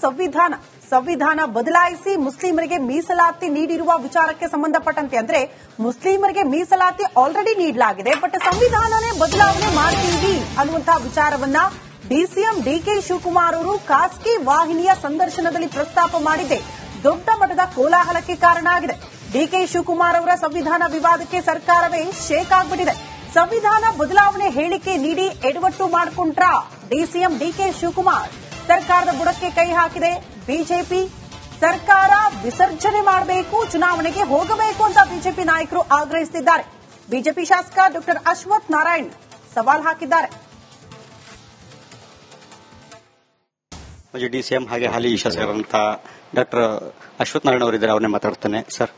ಸಂವಿಧಾನ ಬದಲಾಯಿಸಿ ಮುಸ್ಲಿಮರಿಗೆ ಮೀಸಲಾತಿ ನೀಡಿರುವ ವಿಚಾರಕ್ಕೆ ಸಂಬಂಧಪಟ್ಟಂತೆ ಅಂದ್ರೆ ಮುಸ್ಲಿಮರಿಗೆ ಮೀಸಲಾತಿ ಆಲ್ರೆಡಿ ನೀಡಲಾಗಿದೆ, ಬಟ್ ಸಂವಿಧಾನನೇ ಬದಲಾವಣೆ ಮಾಡ್ತೀವಿ ಅನ್ನುವಂತಹ ವಿಚಾರವನ್ನ ಡಿಸಿಎಂ ಡಿಕೆ ಶಿವಕುಮಾರ್ ಅವರು ಖಾಸಗಿ ವಾಹಿನಿಯ ಸಂದರ್ಶನದಲ್ಲಿ ಪ್ರಸ್ತಾಪ ಮಾಡಿದ್ದೆ ದೊಡ್ಡ ಮಟ್ಟದ ಕೋಲಾಹಲಕ್ಕೆ ಕಾರಣ ಆಗಿದೆ. ಡಿಕೆ ಶಿವಕುಮಾರ್ ಅವರ ಸಂವಿಧಾನ ವಿವಾದಕ್ಕೆ ಸರ್ಕಾರವೇ ಶೇಕ್ ಆಗ್ಬಿಟ್ಟಿದೆ. ಸಂವಿಧಾನ ಬದಲಾವಣೆ ಹೇಳಿಕೆ ನೀಡಿ ಎಡವಟ್ಟು ಮಾಡಿಕೊಂಡ್ರ ಡಿಸಿಎಂ ಡಿಕೆ ಶಿವಕುಮಾರ್. ಸರ್ಕಾರದ ಬುಡಕ್ಕೆ ಕೈ ಹಾಕಿದೆ ಬಿಜೆಪಿ. ಸರ್ಕಾರ ವಿಸರ್ಜನೆ ಮಾಡಬೇಕು, ಚುನಾವಣೆಗೆ ಹೋಗಬೇಕು ಅಂತ ಬಿಜೆಪಿ ನಾಯಕರು ಆಗ್ರಹಿಸುತ್ತಿದ್ದಾರೆ. ಬಿಜೆಪಿ ಶಾಸಕ ಡಾ ಅಶ್ವಥ್ ನಾರಾಯಣ್ ಸವಾಲ್ ಹಾಕಿದ್ದಾರೆ. ಮಾಜಿ ಡಿಸಿಎಂ ಹಾಗೆ ಹಾಲಿ ಶಾಸಕರಂತ ಡಾಕ್ಟರ್ ಅಶ್ವಥ್ ನಾರಾಯಣ್ ಅವರಿದ್ದಾರೆ, ಅವರನ್ನೇ ಮಾತಾಡ್ತಾನೆ. ಸರ್,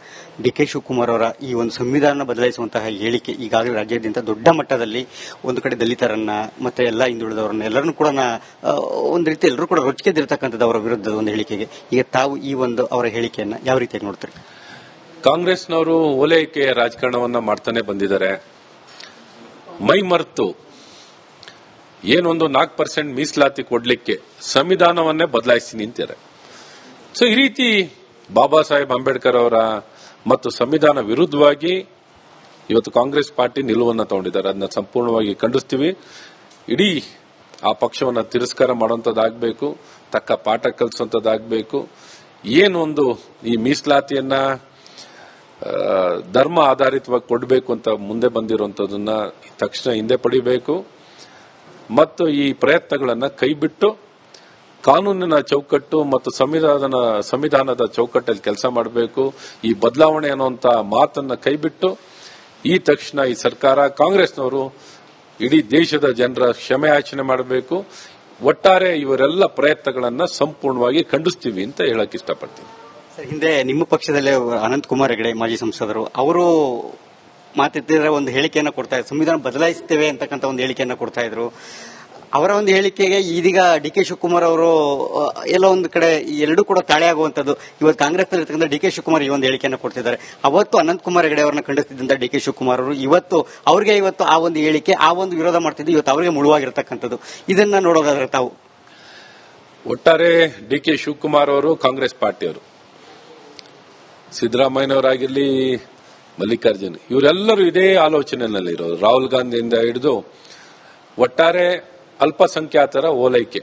ಡಿಕೆ ಶಿವಕುಮಾರ್ ಅವರ ಈ ಒಂದು ಸಂವಿಧಾನ ಬದಲಾಯಿಸುವಂತಹ ಹೇಳಿಕೆ ಈಗಾಗಲೇ ರಾಜ್ಯಾದ್ಯಂತ ದೊಡ್ಡ ಮಟ್ಟದಲ್ಲಿ ಒಂದು ಕಡೆ ದಲಿತರನ್ನ ಮತ್ತೆ ಎಲ್ಲ ಹಿಂದುಳಿದವರನ್ನ ಎಲ್ಲರನ್ನೂ ಕೂಡ ಒಂದು ರೀತಿ ಎಲ್ಲರೂ ಕೂಡ ರೊಚ್ಚಿಗೆದ್ದಿರ್ತಕ್ಕಂಥದ್ದು ಅವರ ವಿರುದ್ಧದ ಒಂದು ಹೇಳಿಕೆಗೆ. ಈಗ ತಾವು ಈ ಒಂದು ಅವರ ಹೇಳಿಕೆಯನ್ನ ಯಾವ ರೀತಿಯಾಗಿ ನೋಡ್ತೀರಿ? ಕಾಂಗ್ರೆಸ್ನವರು ಓಲೈಕೆ ರಾಜಕಾರಣವನ್ನ ಮಾಡ್ತಾನೆ ಬಂದಿದ್ದಾರೆ. ಮೈ ಮರೆತು ಏನೊಂದು 4% ಮೀಸಲಾತಿ ಕೊಡ್ಲಿಕ್ಕೆ ಸಂವಿಧಾನವನ್ನೇ ಬದಲಾಯಿಸಿ ನಿಂತಿದ್ದಾರೆ. ಸೊ ಈ ರೀತಿ ಬಾಬಾ ಸಾಹೇಬ್ ಅಂಬೇಡ್ಕರ್ ಅವರ ಮತ್ತು ಸಂವಿಧಾನ ವಿರುದ್ಧವಾಗಿ ಇವತ್ತು ಕಾಂಗ್ರೆಸ್ ಪಾರ್ಟಿ ನಿಲುವನ್ನು ತಗೊಂಡಿದ್ದಾರೆ. ಅದನ್ನ ಸಂಪೂರ್ಣವಾಗಿ ಖಂಡಿಸ್ತೀವಿ. ಇಡೀ ಆ ಪಕ್ಷವನ್ನು ತಿರಸ್ಕಾರ ಮಾಡುವಂತದ್ದಾಗಬೇಕು, ತಕ್ಕ ಪಾಠ ಕಲಿಸುವಂತದ್ದಾಗಬೇಕು. ಏನೊಂದು ಈ ಮೀಸಲಾತಿಯನ್ನ ಧರ್ಮ ಆಧಾರಿತವಾಗಿ ಕೊಡಬೇಕು ಅಂತ ಮುಂದೆ ಬಂದಿರುವಂತದನ್ನ ತಕ್ಷಣ ಹಿಂದೆ ಪಡಿಬೇಕು ಮತ್ತು ಈ ಪ್ರಯತ್ನಗಳನ್ನು ಕೈಬಿಟ್ಟು ಕಾನೂನಿನ ಚೌಕಟ್ಟು ಮತ್ತು ಸಂವಿಧಾನದ ಚೌಕಟ್ಟಲ್ಲಿ ಕೆಲಸ ಮಾಡಬೇಕು. ಈ ಬದಲಾವಣೆ ಅನ್ನುವಂತ ಮಾತನ್ನ ಕೈಬಿಟ್ಟು ಈ ತಕ್ಷಣ ಈ ಸರ್ಕಾರ ಕಾಂಗ್ರೆಸ್ನವರು ಇಡೀ ದೇಶದ ಜನರ ಕ್ಷಮೆ ಯಾಚನೆ ಮಾಡಬೇಕು. ಒಟ್ಟಾರೆ ಇವರೆಲ್ಲ ಪ್ರಯತ್ನಗಳನ್ನ ಸಂಪೂರ್ಣವಾಗಿ ಖಂಡಿಸ್ತೀವಿ ಅಂತ ಹೇಳಕ್ ಇಷ್ಟಪಡ್ತೀನಿ. ಹಿಂದೆ ನಿಮ್ಮ ಪಕ್ಷದಲ್ಲೇ ಅನಂತಕುಮಾರ್ ಹೆಗಡೆ ಮಾಜಿ ಸಂಸದರು ಅವರು ಮಾತಿದ್ರೆ ಒಂದು ಹೇಳಿಕೆಯನ್ನ ಕೊಡ್ತಾ ಇದ್ರು, ಸಂವಿಧಾನ ಬದಲಾಯಿಸುತ್ತೇವೆ ಅಂತಕ್ಕಂಥ ಒಂದು ಹೇಳಿಕೆಯನ್ನ ಕೊಡ್ತಾ ಇದ್ರು. ಅವರ ಒಂದು ಹೇಳಿಕೆಗೆ ಇದೀಗ ಡಿಕೆ ಶಿವಕುಮಾರ್ ಅವರು ಎಲ್ಲ ಒಂದು ಕಡೆ ಎರಡೂ ಕೂಡ ತಾಳೆಯಾಗುವಂತದ್ದು. ಇವತ್ತು ಕಾಂಗ್ರೆಸ್ನಲ್ಲಿರ್ತಕ್ಕಂಥ ಡಿಕೆ ಶಿವಕುಮಾರ್ ಈ ಒಂದು ಹೇಳಿಕೆಯನ್ನು ಕೊಡ್ತಿದ್ದಾರೆ. ಅವತ್ತು ಅನಂತಕುಮಾರ್ ಹೆಗಡೆ ಅವರನ್ನ ಖಂಡಿಸ್ತಿದ್ದಂತ ಡಿಕೆ ಶಿವಕುಮಾರ್ ಅವರು ಇವತ್ತು ಆ ಒಂದು ಹೇಳಿಕೆ ಆ ಒಂದು ವಿರೋಧ ಮಾಡ್ತಿದ್ದು ಇವತ್ತು ಅವರಿಗೆ ಮುಳುವಾಗಿರತಕ್ಕಂಥದ್ದು. ಇದನ್ನ ನೋಡೋದಾದ್ರೆ ತಾವು ಒಟ್ಟಾರೆ ಡಿಕೆ ಶಿವಕುಮಾರ್ ಅವರು ಕಾಂಗ್ರೆಸ್ ಪಾರ್ಟಿಯವರು, ಸಿದ್ದರಾಮಯ್ಯನವರಾಗಿರ್ಲಿ, ಮಲ್ಲಿಕಾರ್ಜುನ್, ಇವರೆಲ್ಲರೂ ಇದೇ ಆಲೋಚನೆಯಲ್ಲಿರೋದು. ರಾಹುಲ್ ಗಾಂಧಿಯಿಂದ ಹಿಡಿದು ಒಟ್ಟಾರೆ ಅಲ್ಪಸಂಖ್ಯಾತರ ಓಲೈಕೆ,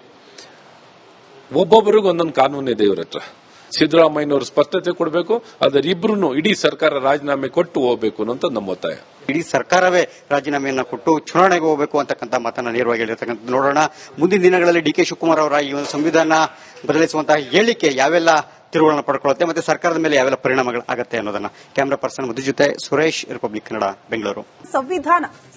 ಒಬ್ಬೊಬ್ಬರಿಗೂ ಒಂದೊಂದು ಕಾನೂನು ಇದೆ ಇವ್ರ ಹತ್ರ. ಸಿದ್ದರಾಮಯ್ಯನವರು ಸ್ಪಷ್ಟತೆ ಕೊಡಬೇಕು, ಅದರಿಬ್ರು ಇಡೀ ಸರ್ಕಾರ ರಾಜೀನಾಮೆ ಕೊಟ್ಟು ಹೋಗಬೇಕು ಅನ್ನೋಂಥ ನಮ್ಮ ಒತ್ತಾಯ. ಇಡೀ ಸರ್ಕಾರವೇ ರಾಜೀನಾಮೆಯನ್ನ ಕೊಟ್ಟು ಚುನಾವಣೆಗೆ ಹೋಗಬೇಕು ಅಂತಕ್ಕಂಥ ಮಾತನ್ನ ನೇರವಾಗಿ ಹೇಳಿರ್ತಕ್ಕಂಥ ನೋಡೋಣ. ಮುಂದಿನ ದಿನಗಳಲ್ಲಿ ಡಿಕೆ ಶಿವಕುಮಾರ್ ಅವರ ಈ ಒಂದು ಸಂವಿಧಾನ ಬದಲಿಸುವಂತಹ ಹೇಳಿಕೆ ಯಾವೆಲ್ಲ ತಿರುವುಗಳನ್ನು ಪಡ್ಕೊಳ್ಳುತ್ತೆ ಮತ್ತೆ ಸರ್ಕಾರದ ಮೇಲೆ ಯಾವೆಲ್ಲ ಪರಿಣಾಮಗಳು ಆಗತ್ತೆ ಅನ್ನೋದನ್ನ ಕ್ಯಾಮರಾ ಪರ್ಸನ್ ಮಧು ಜೊತೆ ಸುರೇಶ್, ರಿಪಬ್ಲಿಕ್ ಕನ್ನಡ, ಬೆಂಗಳೂರು.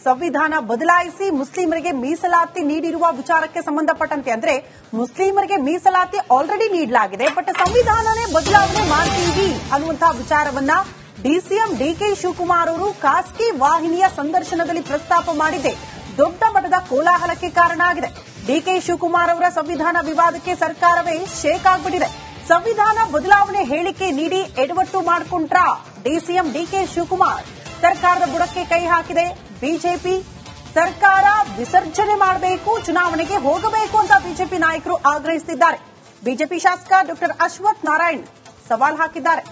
ಸಂವಿಧಾನ ಬದಲಾಯಿಸಿ ಮುಸ್ಲಿಮರಿಗೆ ಮೀಸಲಾತಿ ನೀಡಿರುವ ವಿಚಾರಕ್ಕೆ ಸಂಬಂಧಪಟ್ಟಂತೆ ಅಂದ್ರೆ ಮುಸ್ಲಿಮರಿಗೆ ಮೀಸಲಾತಿ ಆಲ್ರೆಡಿ ನೀಡಲಾಗಿದೆ, ಬಟ್ ಸಂವಿಧಾನನೇ ಬದಲಾವಣೆ ಮಾಡ್ತೀವಿ ಅನ್ನುವಂತಹ ವಿಚಾರವನ್ನ ಡಿಸಿಎಂ ಡಿಕೆ ಶಿವಕುಮಾರ್ ಅವರು ಖಾಸಗಿ ವಾಹಿನಿಯ ಸಂದರ್ಶನದಲ್ಲಿ ಪ್ರಸ್ತಾಪ ಮಾಡಿದ್ದೆ ದೊಡ್ಡ ಮಟ್ಟದ ಕೋಲಾಹಲಕ್ಕೆ ಕಾರಣ ಆಗಿದೆ. ಡಿಕೆ ಶಿವಕುಮಾರ್ ಅವರ ಸಂವಿಧಾನ ವಿವಾದಕ್ಕೆ ಸರ್ಕಾರವೇ ಶೇಕ್ ಆಗ್ಬಿಟ್ಟಿದೆ. ಸಂವಿಧಾನ ಬದಲಾವಣೆ ಹೇಳಿಕೆ ನೀಡಿ ಎಡವಟ್ಟು ಮಾಡಿಕೊಂಡ್ರ ಡಿಸಿಎಂ ಡಿಕೆ ಶಿವಕುಮಾರ್. ಸರ್ಕಾರದ ಬುಡಕ್ಕೆ ಕೈ ಹಾಕಿದೆ ಬಿಜೆಪಿ. ಸರ್ಕಾರ ವಿಸರ್ಜನೆ ಮಾಡಬೇಕು, ಚುನಾವಣೆಗೆ ಹೋಗಬೇಕು ಅಂತ ಬಿಜೆಪಿ ನಾಯಕರು ಆಗ್ರಹಿಸುತ್ತಿದ್ದಾರೆ. ಬಿಜೆಪಿ ಶಾಸಕ ಡಾ ಅಶ್ವಥ್ ನಾರಾಯಣ್ ಸವಾಲ್ ಹಾಕಿದ್ದಾರೆ.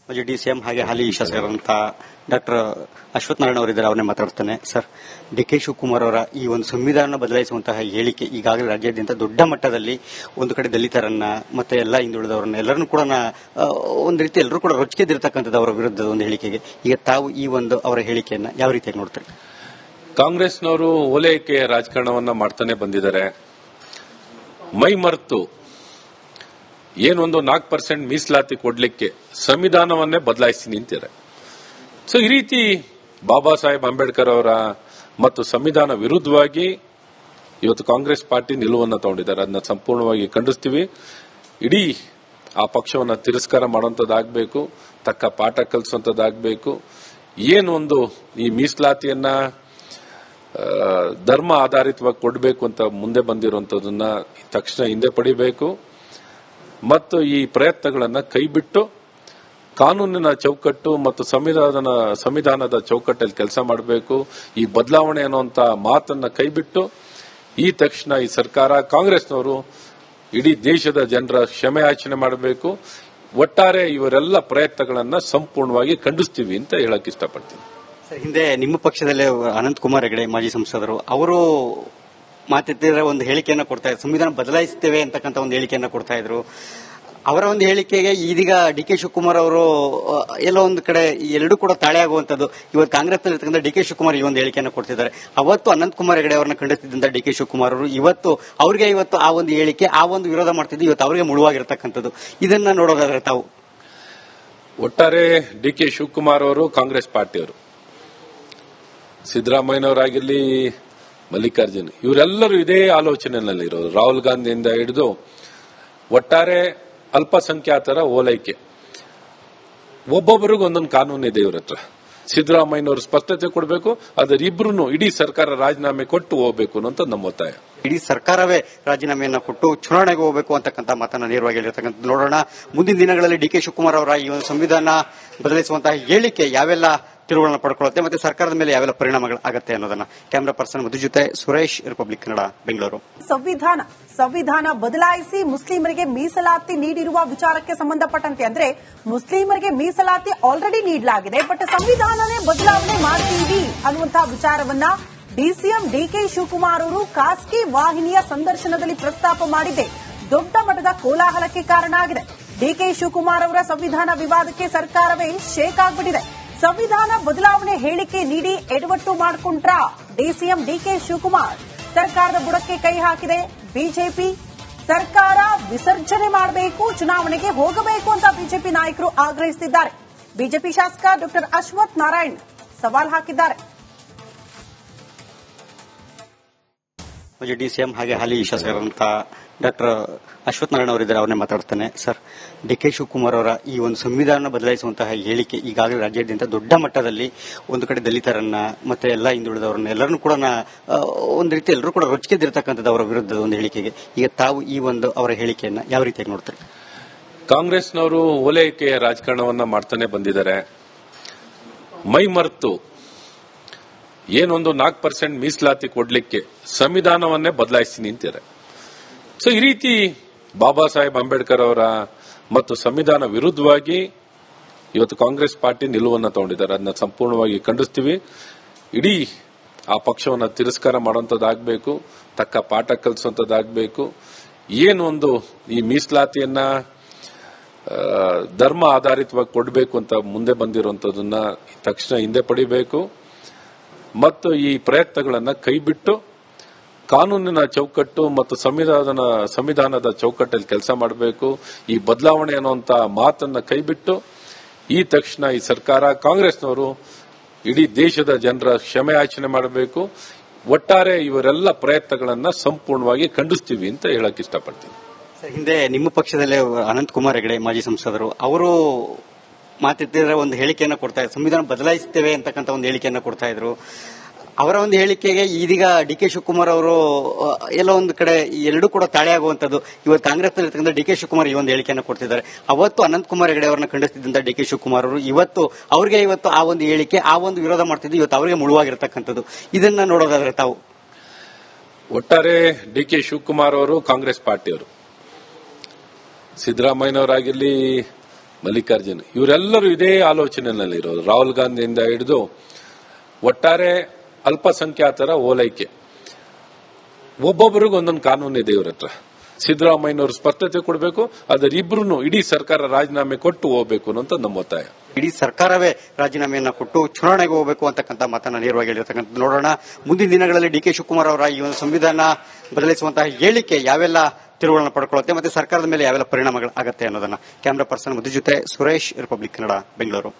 ಮಾಜಿ ಡಿಸಿಎಂ ಹಾಗೆ ಹಾಲಿ ಶಾಸಕರಂತ ಡಾಕ್ಟರ್ ಅಶ್ವಥ್ ನಾರಾಯಣ್ ಅವರಿದ್ದಾರೆ, ಅವರನ್ನೇ ಮಾತಾಡ್ತಾನೆ. ಸರ್, ಡಿಕೆ ಶಿವಕುಮಾರ್ ಅವರ ಈ ಒಂದು ಸಂವಿಧಾನ ಬದಲಾಯಿಸುವಂತಹ ಹೇಳಿಕೆ ಈಗಾಗಲೇ ರಾಜ್ಯಾದ್ಯಂತ ದೊಡ್ಡ ಮಟ್ಟದಲ್ಲಿ ಒಂದು ಕಡೆ ದಲಿತರನ್ನ ಮತ್ತೆ ಎಲ್ಲ ಹಿಂದುಳಿದವರನ್ನ ಎಲ್ಲರನ್ನೂ ಕೂಡ ಒಂದು ರೀತಿ ಎಲ್ಲರೂ ಕೂಡ ರೊಚ್ಚಿಗೆದ್ದಿರ್ತಕ್ಕಂಥದ್ದು ಅವರ ವಿರುದ್ಧದ ಒಂದು ಹೇಳಿಕೆಗೆ. ಈಗ ತಾವು ಈ ಒಂದು ಅವರ ಹೇಳಿಕೆಯನ್ನ ಯಾವ ರೀತಿಯಾಗಿ ನೋಡ್ತೀರಿ? ಕಾಂಗ್ರೆಸ್ನವರು ಓಲೈಕೆ ರಾಜಕಾರಣವನ್ನ ಮಾಡ್ತಾನೆ ಬಂದಿದ್ದಾರೆ. ಮೈ ಮರೆತು ಏನೊಂದು 4% ಮೀಸಲಾತಿ ಕೊಡ್ಲಿಕ್ಕೆ ಸಂವಿಧಾನವನ್ನೇ ಬದಲಾಯಿಸಿ ನಿಂತಿದ್ದಾರೆ. ಸೊ ಈ ರೀತಿ ಬಾಬಾ ಸಾಹೇಬ್ ಅಂಬೇಡ್ಕರ್ ಅವರ ಮತ್ತು ಸಂವಿಧಾನ ವಿರುದ್ಧವಾಗಿ ಇವತ್ತು ಕಾಂಗ್ರೆಸ್ ಪಾರ್ಟಿ ನಿಲುವನ್ನು ತಗೊಂಡಿದ್ದಾರೆ. ಅದನ್ನ ಸಂಪೂರ್ಣವಾಗಿ ಖಂಡಿಸ್ತೀವಿ. ಇಡೀ ಆ ಪಕ್ಷವನ್ನು ತಿರಸ್ಕಾರ ಮಾಡುವಂತದ್ದಾಗಬೇಕು, ತಕ್ಕ ಪಾಠ ಕಲಿಸುವಂತದ್ದಾಗಬೇಕು. ಏನೊಂದು ಈ ಮೀಸಲಾತಿಯನ್ನ ಧರ್ಮ ಆಧಾರಿತವಾಗಿ ಕೊಡಬೇಕು ಅಂತ ಮುಂದೆ ಬಂದಿರುವಂತದನ್ನ ತಕ್ಷಣ ಹಿಂದೆ ಪಡಿಬೇಕು ಮತ್ತು ಈ ಪ್ರಯತ್ನಗಳನ್ನು ಕೈಬಿಟ್ಟು ಕಾನೂನಿನ ಚೌಕಟ್ಟು ಮತ್ತು ಸಂವಿಧಾನದ ಚೌಕಟ್ಟಲ್ಲಿ ಕೆಲಸ ಮಾಡಬೇಕು. ಈ ಬದಲಾವಣೆ ಅನ್ನುವಂತ ಮಾತನ್ನ ಕೈಬಿಟ್ಟು ಈ ತಕ್ಷಣ ಈ ಸರ್ಕಾರ ಕಾಂಗ್ರೆಸ್ನವರು ಇಡೀ ದೇಶದ ಜನರ ಕ್ಷಮೆ ಯಾಚನೆ ಮಾಡಬೇಕು. ಒಟ್ಟಾರೆ ಇವರೆಲ್ಲ ಪ್ರಯತ್ನಗಳನ್ನ ಸಂಪೂರ್ಣವಾಗಿ ಖಂಡಿಸ್ತೀವಿ ಅಂತ ಹೇಳಕ್ ಇಷ್ಟಪಡ್ತೀನಿ. ಹಿಂದೆ ನಿಮ್ಮ ಪಕ್ಷದಲ್ಲೇ ಅನಂತಕುಮಾರ್ ಹೆಗಡೆ ಮಾಜಿ ಸಂಸದರು ಅವರು ಮಾತಿದ್ರೆ ಒಂದು ಹೇಳಿಕೆಯನ್ನ ಕೊಡ್ತಾ ಇದ್ರು, ಸಂವಿಧಾನ ಬದಲಾಯಿಸುತ್ತೇವೆ ಅಂತಕ್ಕಂಥ ಒಂದು ಹೇಳಿಕೆಯನ್ನ ಕೊಡ್ತಾ ಇದ್ರು. ಅವರ ಒಂದು ಹೇಳಿಕೆಗೆ ಇದೀಗ ಡಿ ಕೆ ಶಿವಕುಮಾರ್ ಅವರು ಎಲ್ಲೋ ಒಂದು ಕಡೆ ಎರಡೂ ಕೂಡ ತಾಳೆ ಆಗುವಂತದ್ದು. ಇವತ್ತು ಕಾಂಗ್ರೆಸ್ ಡಿ ಕೆ ಶಿವಕುಮಾರ್ ಈ ಒಂದು ಹೇಳಿಕೆಯನ್ನು ಕೊಡ್ತಿದ್ದಾರೆ. ಅವತ್ತು ಅನಂತಕುಮಾರ್ ಹೆಗಡೆ ಅವರನ್ನ ಖಂಡಿಸಿದ್ದಂತ ಡಿ ಕೆ ಶಿವಕುಮಾರ್ ಅವರು ಇವತ್ತು ಆ ಒಂದು ಹೇಳಿಕೆ, ಆ ಒಂದು ವಿರೋಧ ಮಾಡ್ತಿದ್ದು ಇವತ್ತು ಅವರಿಗೆ ಮುಳುವಾಗಿರ್ತಕ್ಕಂಥದ್ದು. ಇದನ್ನ ನೋಡೋದಾದ್ರೆ ತಾವು ಒಟ್ಟಾರೆ ಡಿ ಕೆ ಶಿವಕುಮಾರ್ ಅವರು ಕಾಂಗ್ರೆಸ್ ಪಾರ್ಟಿಯವರು, ಸಿದ್ದರಾಮಯ್ಯನವರಾಗಿರ್ಲಿ, ಮಲ್ಲಿಕಾರ್ಜುನ್, ಇವರೆಲ್ಲರೂ ಇದೇ ಆಲೋಚನೆಯಲ್ಲಿರೋರು. ರಾಹುಲ್ ಗಾಂಧಿಯಿಂದ ಹಿಡಿದು ಒಟ್ಟಾರೆ ಅಲ್ಪಸಂಖ್ಯಾತರ ಓಲೈಕೆ, ಒಬ್ಬೊಬ್ಬರಿಗೂ ಒಂದೊಂದು ಕಾನೂನು ಇದೆ ಇವ್ರ ಹತ್ರ. ಸಿದ್ದರಾಮಯ್ಯನವರು ಸ್ಪಷ್ಟತೆ ಕೊಡಬೇಕು, ಅದರಿಬ್ರು ಇಡೀ ಸರ್ಕಾರ ರಾಜೀನಾಮೆ ಕೊಟ್ಟು ಹೋಗಬೇಕು ಅನ್ನೋಂಥ ನಮ್ಮ ಒತ್ತಾಯ. ಇಡೀ ಸರ್ಕಾರವೇ ರಾಜೀನಾಮೆಯನ್ನ ಕೊಟ್ಟು ಚುನಾವಣೆಗೆ ಹೋಗಬೇಕು ಅಂತಕ್ಕಂಥ ಮಾತನ್ನ ನೇರವಾಗಿ ಹೇಳಿರ್ತಕ್ಕಂಥ ನೋಡೋಣ. ಮುಂದಿನ ದಿನಗಳಲ್ಲಿ ಡಿ ಕೆ ಶಿವಕುಮಾರ್ ಅವರ ಈ ಒಂದು ಸಂವಿಧಾನ ಬದಲಿಸುವಂತಹ ಹೇಳಿಕೆ ಯಾವೆಲ್ಲ ತಿರುವುಗಳನ್ನ ಪಡ್ಕೊಳ್ಳುತ್ತೆ ಮತ್ತೆ ಸರ್ಕಾರದ ಮೇಲೆ ಯಾವೆಲ್ಲ ಪರಿಣಾಮಗಳು ಆಗತ್ತೆ ಅನ್ನೋದನ್ನ ಕ್ಯಾಮರಾ ಪರ್ಸನ್ ಮಧು ಜೊತೆ ಸುರೇಶ್, ರಿಪಬ್ಲಿಕ್ ಕನ್ನಡ, ಬೆಂಗಳೂರು. ಸಂವಿಧಾನ ಬದಲಾಯಿಸಿ ಮುಸ್ಲಿಮರಿಗೆ ಮೀಸಲಾತಿ ನೀಡಿರುವ ವಿಚಾರಕ್ಕೆ ಸಂಬಂಧಪಟ್ಟಂತೆ ಅಂದ್ರೆ ಮುಸ್ಲಿಮರಿಗೆ ಮೀಸಲಾತಿ ಆಲ್ರೆಡಿ ನೀಡಲಾಗಿದೆ, ಬಟ್ ಸಂವಿಧಾನನೇ ಬದಲಾವಣೆ ಮಾಡ್ತೀವಿ ಅನ್ನುವಂತಹ ವಿಚಾರವನ್ನ ಡಿಸಿಎಂ ಡಿಕೆ ಶಿವಕುಮಾರ್ ಅವರು ಖಾಸಗಿ ವಾಹಿನಿಯ ಸಂದರ್ಶನದಲ್ಲಿ ಪ್ರಸ್ತಾಪ ಮಾಡಿದೆ ದೊಡ್ಡ ಮಟ್ಟದ ಕೋಲಾಹಲಕ್ಕೆ ಕಾರಣ ಆಗಿದೆ. ಡಿಕೆ ಶಿವಕುಮಾರ್ ಅವರ ಸಂವಿಧಾನ ವಿವಾದಕ್ಕೆ ಸರ್ಕಾರವೇ ಶೇಕ್ ಆಗ್ಬಿಟ್ಟಿದೆ. ಸಂವಿಧಾನ ಬದಲಾವಣೆ ಹೇಳಿಕೆ ನೀಡಿ ಎಡವಟ್ಟು ಮಾಡಿಕೊಂಡ್ರ ಡಿಸಿಎಂ ಡಿಕೆ ಶಿವಕುಮಾರ್ ಸರ್ಕಾರದ ಬುಡಕ್ಕೆ ಕೈ ಹಾಕಿದೆ ಬಿಜೆಪಿ. ಸರ್ಕಾರ ವಿಸರ್ಜನೆ ಮಾಡಬೇಕು, ಚುನಾವಣೆಗೆ ಹೋಗಬೇಕು ಅಂತ ಬಿಜೆಪಿ ನಾಯಕರು ಆಗ್ರಹಿಸುತ್ತಿದ್ದಾರೆ. ಬಿಜೆಪಿ ಶಾಸಕ ಡಾ ಅಶ್ವಥ್ ನಾರಾಯಣ್ ಸವಾಲ್ ಹಾಕಿದ್ದಾರೆ. ಡಿಸಿಎಂ ಹಾಗೆ ಹಾಲಿ ಶಾಸಕರಂತ ಡಾಕ್ಟರ್ ಅಶ್ವಥ್ ನಾರಾಯಣ ಅವರಿದ್ದಾರೆ, ಅವರನ್ನೇ ಮಾತಾಡ್ತಾನೆ. ಸರ್, ಡಿ ಕೆ ಶಿವಕುಮಾರ್ ಅವರ ಈ ಒಂದು ಸಂವಿಧಾನ ಬದಲಾಯಿಸುವಂತಹ ಹೇಳಿಕೆ ಈಗಾಗಲೇ ರಾಜ್ಯಾದ್ಯಂತ ದೊಡ್ಡ ಮಟ್ಟದಲ್ಲಿ ಒಂದು ಕಡೆ ದಲಿತರನ್ನ ಮತ್ತೆ ಎಲ್ಲ ಹಿಂದುಳಿದವರನ್ನ ಎಲ್ಲರನ್ನೂ ಕೂಡ ಒಂದು ರೀತಿ ಎಲ್ಲರೂ ಕೂಡ ರೊಚ್ಚಿಗೆದ್ದಿರತಕ್ಕಂಥದ್ದು ಅವರ ವಿರುದ್ಧದ ಒಂದು ಹೇಳಿಕೆಗೆ. ಈಗ ತಾವು ಈ ಒಂದು ಅವರ ಹೇಳಿಕೆಯನ್ನ ಯಾವ ರೀತಿಯಾಗಿ ನೋಡ್ತಾರೆ? ಕಾಂಗ್ರೆಸ್ನವರು ಓಲೈಕೆಯ ರಾಜಕಾರಣವನ್ನ ಮಾಡ್ತಾನೆ ಬಂದಿದ್ದಾರೆ. ಮೈ ಮರೆತು ಏನೊಂದು 4% ಮೀಸಲಾತಿ ಕೊಡ್ಲಿಕ್ಕೆ ಸಂವಿಧಾನವನ್ನೇ ಬದಲಾಯಿಸ್ತೀನಿ ಅಂತಾರೆ. ಸೊ ಈ ರೀತಿ ಬಾಬಾ ಸಾಹೇಬ್ ಅಂಬೇಡ್ಕರ್ ಅವರ ಮತ್ತು ಸಂವಿಧಾನ ವಿರುದ್ಧವಾಗಿ ಇವತ್ತು ಕಾಂಗ್ರೆಸ್ ಪಾರ್ಟಿ ನಿಲುವನ್ನು ತಗೊಂಡಿದ್ದಾರೆ. ಅದನ್ನ ಸಂಪೂರ್ಣವಾಗಿ ಖಂಡಿಸ್ತೀವಿ. ಇಡೀ ಆ ಪಕ್ಷವನ್ನು ತಿರಸ್ಕಾರ ಮಾಡುವಂತದ್ದಾಗಬೇಕು, ತಕ್ಕ ಪಾಠ ಕಲಿಸುವಂತದ್ದಾಗಬೇಕು. ಏನೊಂದು ಈ ಮೀಸಲಾತಿಯನ್ನ ಧರ್ಮ ಆಧಾರಿತವಾಗಿ ಕೊಡಬೇಕು ಅಂತ ಮುಂದೆ ಬಂದಿರುವಂತದನ್ನ ತಕ್ಷಣ ಹಿಂದೆ ಪಡಿಬೇಕು ಮತ್ತು ಈ ಪ್ರಯತ್ನಗಳನ್ನ ಕೈಬಿಟ್ಟು ಕಾನೂನಿನ ಚೌಕಟ್ಟು ಮತ್ತು ಸಂವಿಧಾನದ ಚೌಕಟ್ಟಲ್ಲಿ ಕೆಲಸ ಮಾಡಬೇಕು. ಈ ಬದಲಾವಣೆ ಅನ್ನುವಂತ ಮಾತನ್ನ ಕೈಬಿಟ್ಟು ಈ ತಕ್ಷಣ ಈ ಸರ್ಕಾರ ಕಾಂಗ್ರೆಸ್ನವರು ಇಡೀ ದೇಶದ ಜನರ ಕ್ಷಮೆ ಯಾಚನೆ ಮಾಡಬೇಕು. ಒಟ್ಟಾರೆ ಇವರೆಲ್ಲ ಪ್ರಯತ್ನಗಳನ್ನ ಸಂಪೂರ್ಣವಾಗಿ ಖಂಡಿಸ್ತೀವಿ ಅಂತ ಹೇಳಕ್ ಇಷ್ಟಪಡ್ತೀನಿ. ಹಿಂದೆ ನಿಮ್ಮ ಪಕ್ಷದಲ್ಲೇ ಅನಂತಕುಮಾರ್ ಹೆಗಡೆ ಮಾಜಿ ಸಂಸದರು ಅವರು ಮಾತಿದ್ರೆ ಒಂದು ಹೇಳಿಕೆಯನ್ನ ಕೊಡ್ತಾ ಇದ್ರು, ಸಂವಿಧಾನ ಬದಲಾಯಿಸುತ್ತೇವೆ ಅಂತಕ್ಕಂಥ ಒಂದು ಹೇಳಿಕೆಯನ್ನ ಕೊಡ್ತಾ ಇದ್ರು. ಅವರ ಒಂದು ಹೇಳಿಕೆಗೆ ಇದೀಗ ಡಿ ಕೆ ಶಿವಕುಮಾರ್ ಅವರು ಎಲ್ಲೋ ಒಂದು ಕಡೆ ಎರಡೂ ಕೂಡ ತಾಳೆ ಆಗುವಂತದ್ದು. ಇವತ್ತು ಕಾಂಗ್ರೆಸ್ ಡಿ ಕೆ ಶಿವಕುಮಾರ್ ಈ ಒಂದು ಹೇಳಿಕೆಯನ್ನು ಕೊಡ್ತಿದ್ದಾರೆ. ಅವತ್ತು ಅನಂತಕುಮಾರ್ ಹೆಗಡೆ ಅವರನ್ನ ಖಂಡಿಸಿದ್ದಂತ ಡಿ ಕೆ ಶಿವಕುಮಾರ್ ಅವರು ಇವತ್ತು ಆ ಒಂದು ಹೇಳಿಕೆ, ಆ ಒಂದು ವಿರೋಧ ಮಾಡ್ತಿದ್ದು ಇವತ್ತು ಅವರಿಗೆ ಮುಳುವಾಗಿರ್ತಕ್ಕಂಥದ್ದು. ಇದನ್ನ ನೋಡೋದಾದ್ರೆ ತಾವು ಒಟ್ಟಾರೆ ಡಿ ಕೆ ಶಿವಕುಮಾರ್ ಅವರು ಕಾಂಗ್ರೆಸ್ ಪಾರ್ಟಿಯವರು, ಸಿದ್ದರಾಮಯ್ಯನವರಾಗಿರ್ಲಿ, ಮಲ್ಲಿಕಾರ್ಜುನ್, ಇವರೆಲ್ಲರೂ ಇದೇ ಆಲೋಚನೆಯಲ್ಲಿರೋರು. ರಾಹುಲ್ ಗಾಂಧಿಯಿಂದ ಹಿಡಿದು ಒಟ್ಟಾರೆ ಅಲ್ಪಸಂಖ್ಯಾತರ ಓಲೈಕೆ, ಒಬ್ಬೊಬ್ಬರಿಗೂ ಒಂದೊಂದು ಕಾನೂನು ಇದೆ ಇವ್ರ ಹತ್ರ. ಸಿದ್ದರಾಮಯ್ಯನವರು ಸ್ಪಷ್ಟತೆ ಕೊಡಬೇಕು, ಅದರಿಬ್ರು ಇಡೀ ಸರ್ಕಾರ ರಾಜೀನಾಮೆ ಕೊಟ್ಟು ಹೋಗಬೇಕು ಅನ್ನೋಂಥ ನಮ್ಮ ಒತ್ತಾಯ. ಇಡೀ ಸರ್ಕಾರವೇ ರಾಜೀನಾಮೆಯನ್ನ ಕೊಟ್ಟು ಚುನಾವಣೆಗೆ ಹೋಗಬೇಕು ಅಂತಕ್ಕಂಥ ಮಾತನ್ನ ನೇರವಾಗಿ ಹೇಳಿರ್ತಕ್ಕಂಥ ನೋಡೋಣ. ಮುಂದಿನ ದಿನಗಳಲ್ಲಿ ಡಿ ಕೆ ಶಿವಕುಮಾರ್ ಅವರ ಈ ಒಂದು ಸಂವಿಧಾನ ಬದಲಿಸುವಂತಹ ಹೇಳಿಕೆ ಯಾವೆಲ್ಲ ತಿರುವುಗಳನ್ನ ಪಡ್ಕೊಳ್ಳುತ್ತೆ ಮತ್ತೆ ಸರ್ಕಾರದ ಮೇಲೆ ಯಾವೆಲ್ಲ ಪರಿಣಾಮಗಳು ಆಗತ್ತೆ ಅನ್ನೋದನ್ನ ಕ್ಯಾಮರಾ ಪರ್ಸನ್ ಮಧು ಜೊತೆ ಸುರೇಶ್, ರಿಪಬ್ಲಿಕ್ ಕನ್ನಡ, ಬೆಂಗಳೂರು.